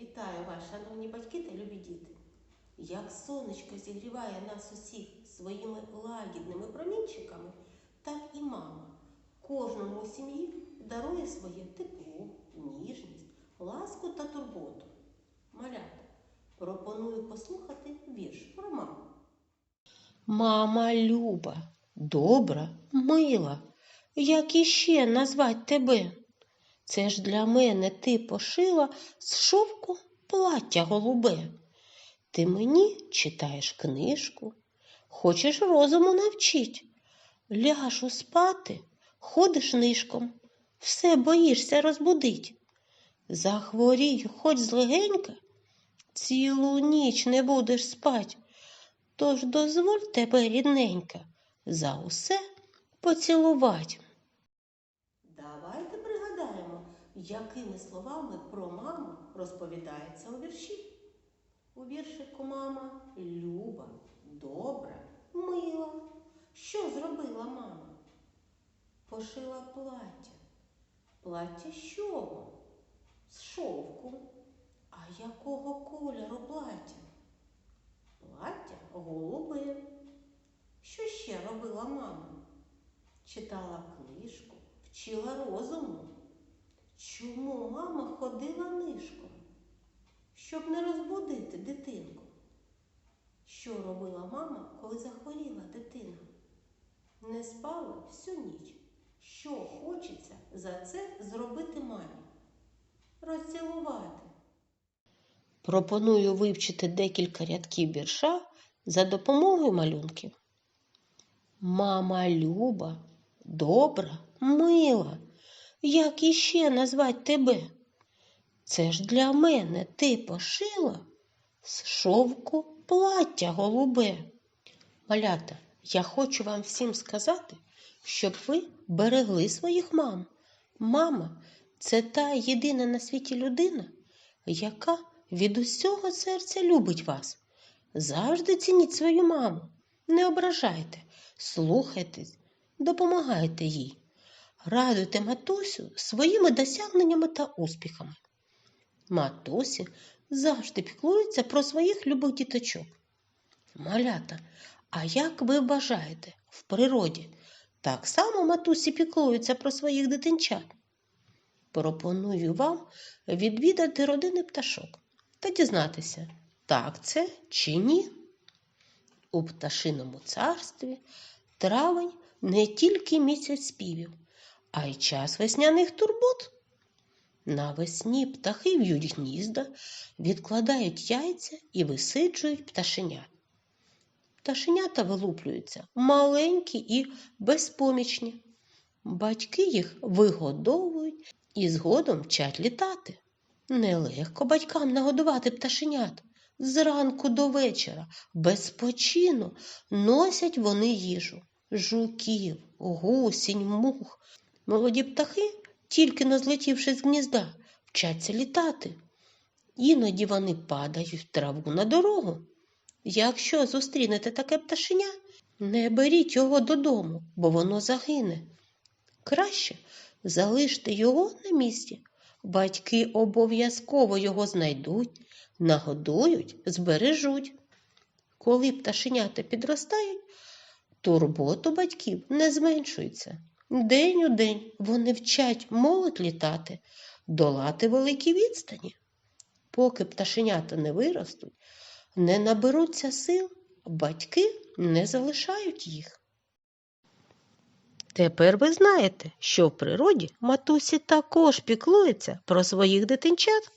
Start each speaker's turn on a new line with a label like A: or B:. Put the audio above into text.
A: Вітаю вас, шановні батьки та любі діти! Як сонечко зігріває нас усіх своїми лагідними промінчиками, так і мама кожному у сім'ї дарує своє тепло, ніжність, ласку та турботу. Малята, пропоную послухати вірш про маму.
B: Мама люба, добра, мила, як іще назвать тебе? Це ж для мене ти пошила з шовку плаття голубе. Ти мені читаєш книжку, хочеш розуму навчить. Ляжу спати, ходиш нишком, все боїшся розбудить. Захворію хоч злегенька, цілу ніч не будеш спать. Тож дозволь тебе, рідненька, за усе поцілувать.
A: Давайте пригадаємо, якими словами про маму розповідається у вірші. У віршику мама люба, добра, мила. Що зробила мама? Пошила плаття. Плаття з чого? З шовку. А якого кольору плаття? Плаття голубе. Що ще робила мама? Читала книжку, вчила розуму. Чому мама ходила нишком? Щоб не розбудити дитинку. Що робила мама, коли захворіла дитина? Не спала всю ніч. Що хочеться за це зробити мамі? Розцілувати.
B: Пропоную вивчити декілька рядків вірша за допомогою малюнків. Мама люба, добра, мила, як іще назвать тебе? Це ж для мене ти пошила з шовку плаття голубе. Малята, я хочу вам всім сказати, щоб ви берегли своїх мам. Мама – це та єдина на світі людина, яка від усього серця любить вас. Завжди цініть свою маму, не ображайте, слухайтесь, допомагайте їй. Радуйте матусю своїми досягненнями та успіхами. Матусі завжди піклуються про своїх любих діточок. Малята, а як ви вважаєте, в природі так само матусі піклуються про своїх дитинчат? Пропоную вам відвідати родини пташок та дізнатися, так це чи ні. У пташиному царстві травень не тільки місяць співів, а й час весняних турбот. Навесні птахи в'ють гнізда, відкладають яйця і висиджують пташенят. Пташенята вилуплюються маленькі і безпомічні. Батьки їх вигодовують і згодом вчать літати. Нелегко батькам нагодувати пташенят. Зранку до вечора, без спочину, носять вони їжу. Жуків, гусінь, мух. Молоді птахи, тільки-но злетівши з гнізда, вчаться літати. Іноді вони падають в траву на дорогу. Якщо зустрінете таке пташеня, не беріть його додому, бо воно загине. Краще залиште його на місці. Батьки обов'язково його знайдуть, нагодують, збережуть. Коли пташенята підростають, турбота батьків не зменшується. День у день вони вчать молодь літати, долати великі відстані. Поки пташенята не виростуть, не наберуться сил, батьки не залишають їх. Тепер ви знаєте, що в природі матусі також піклуються про своїх дитинчат.